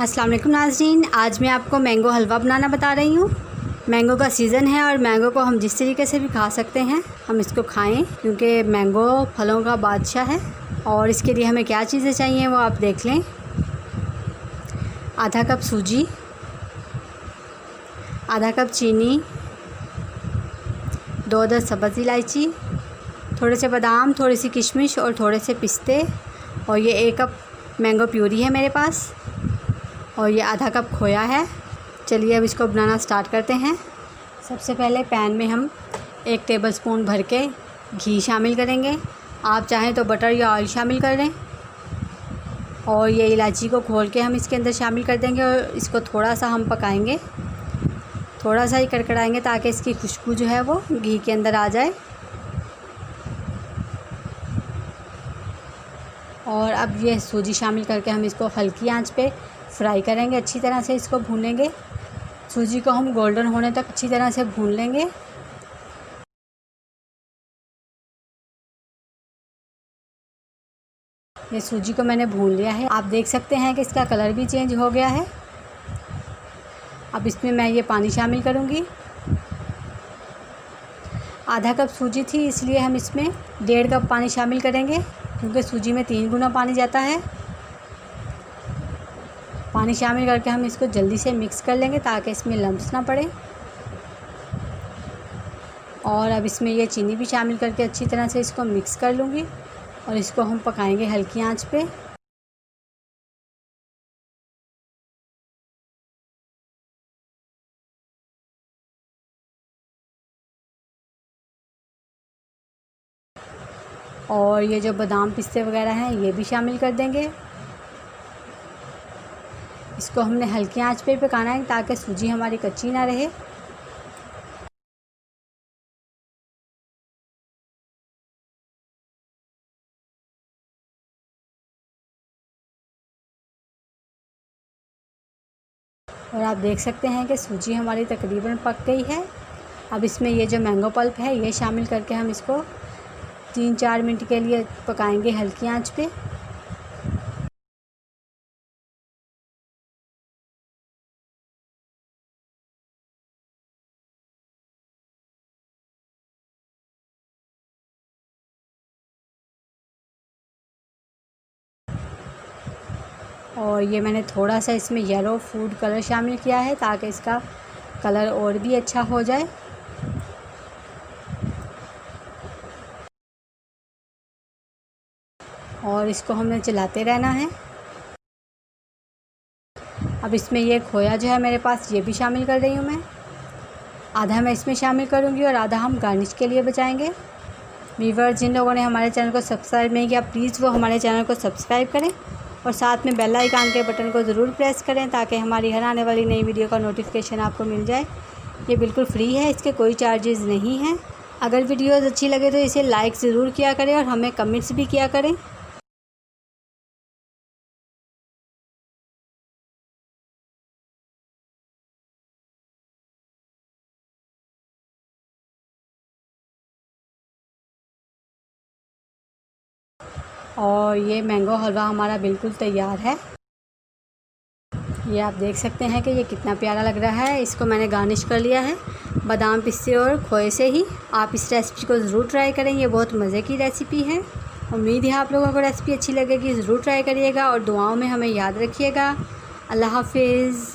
अस्सलाम वालेकुम नाज़रीन, आज मैं आपको मैंगो हलवा बनाना बता रही हूँ। मैंगो का सीज़न है और मैंगो को हम जिस तरीके से भी खा सकते हैं हम इसको खाएं, क्योंकि मैंगो फलों का बादशाह है। और इसके लिए हमें क्या चीज़ें चाहिए वो आप देख लें। आधा कप सूजी, आधा कप चीनी, 2 सब्ज़ इलायची, थोड़े से बादाम, थोड़ी सी किशमिश और थोड़े से पिस्ते, और ये 1 कप मैंगो प्यूरी है मेरे पास, और ये आधा कप खोया है। चलिए अब इसको बनाना स्टार्ट करते हैं। सबसे पहले पैन में हम 1 टेबलस्पून भर के घी शामिल करेंगे। आप चाहें तो बटर या ऑयल शामिल कर लें। और ये इलायची को खोल के हम इसके अंदर शामिल कर देंगे और इसको थोड़ा सा हम पकाएंगे, थोड़ा सा ही कड़कड़ाएंगे ताकि इसकी खुशबू जो है वो घी के अंदर आ जाए। और अब ये सूजी शामिल करके हम इसको हल्की आंच पे फ्राई करेंगे, अच्छी तरह से इसको भूनेंगे। सूजी को हम गोल्डन होने तक अच्छी तरह से भून लेंगे। ये सूजी को मैंने भून लिया है, आप देख सकते हैं कि इसका कलर भी चेंज हो गया है। अब इसमें मैं ये पानी शामिल करूँगी। आधा कप सूजी थी इसलिए हम इसमें 1.5 कप पानी शामिल करेंगे, क्योंकि सूजी में 3 गुना पानी जाता है। पानी शामिल करके हम इसको जल्दी से मिक्स कर लेंगे ताकि इसमें लम्स ना पड़े। और अब इसमें ये चीनी भी शामिल करके अच्छी तरह से इसको मिक्स कर लूँगी और इसको हम पकाएंगे हल्की आंच पे। और ये जो बादाम पिस्ते वगैरह हैं ये भी शामिल कर देंगे। इसको हमने हल्की आंच पे पकाना है ताकि सूजी हमारी कच्ची ना रहे। और आप देख सकते हैं कि सूजी हमारी तकरीबन पक गई है। अब इसमें ये जो मैंगो पल्प है ये शामिल करके हम इसको 3-4 मिनट के लिए पकाएंगे हल्की आंच पे। और ये मैंने थोड़ा सा इसमें येलो फूड कलर शामिल किया है ताकि इसका कलर और भी अच्छा हो जाए। और इसको हमने चलाते रहना है। अब इसमें ये खोया जो है मेरे पास ये भी शामिल कर रही हूँ मैं। आधा मैं इसमें शामिल करूँगी और आधा हम गार्निश के लिए बचाएंगे। व्यूअर्स, जिन लोगों ने हमारे चैनल को सब्सक्राइब नहीं किया प्लीज़ वो हमारे चैनल को सब्सक्राइब करें और साथ में बेल आइकन के बटन को ज़रूर प्रेस करें ताकि हमारी हर आने वाली नई वीडियो का नोटिफिकेशन आपको मिल जाए। ये बिल्कुल फ्री है, इसके कोई चार्जेस नहीं हैं। अगर वीडियोज़ अच्छी लगे तो इसे लाइक ज़रूर किया करें और हमें कमेंट्स भी किया करें। और ये मैंगो हलवा हमारा बिल्कुल तैयार है। ये आप देख सकते हैं कि ये कितना प्यारा लग रहा है। इसको मैंने गार्निश कर लिया है बादाम पिस्ते और खोए से ही। आप इस रेसिपी को ज़रूर ट्राई करें, ये बहुत मज़े की रेसिपी है। उम्मीद है आप लोगों को रेसिपी अच्छी लगेगी, ज़रूर ट्राई करिएगा और दुआओं में हमें याद रखिएगा। अल्लाह हाफिज़।